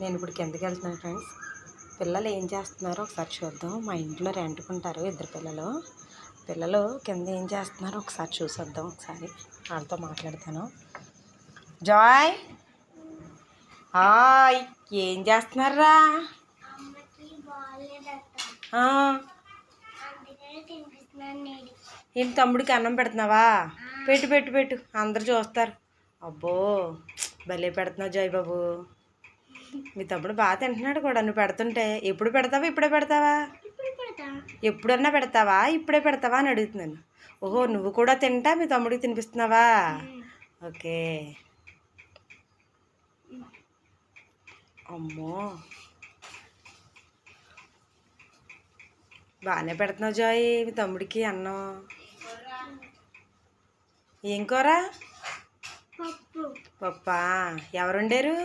నేను ఇప్పుడు కిందకి వెళ్తున్నాను ఫ్రెండ్స్. పిల్లలు ఏం చేస్తున్నారో ఒకసారి చూద్దాం. మా ఇంట్లో రెంట్కుంటారు ఇద్దరు పిల్లలు కింద ఏం చేస్తున్నారో ఒకసారి చూసొద్దాం. ఒకసారి వాళ్ళతో మాట్లాడతాను. జాయ్ హాయ్, ఏం చేస్తున్నారా? ఏంటి తమ్ముడికి అన్నం పెడుతున్నావా? పెట్టు పెట్టు పెట్టు, అందరు చూస్తారు. అబ్బో భలే పెడుతున్నావు జాయ్ బాబు. మీ తమ్ముడు బాగా తింటున్నాడు కూడా నువ్వు పెడుతుంటే. ఎప్పుడు పెడతావా? ఇప్పుడే పెడతావా? ఎప్పుడన్నా పెడతావా? ఇప్పుడే పెడతావా అని అడుగుతున్నాను. ఓహో, నువ్వు కూడా తింటా మీ తమ్ముడికి తినిపిస్తున్నావా? ఓకే. అమ్మో బాగానే పెడుతున్నావు జాయ్ మీ తమ్ముడికి అన్నం. ఏం కూర? పప్పా. ఎవరు వండారు?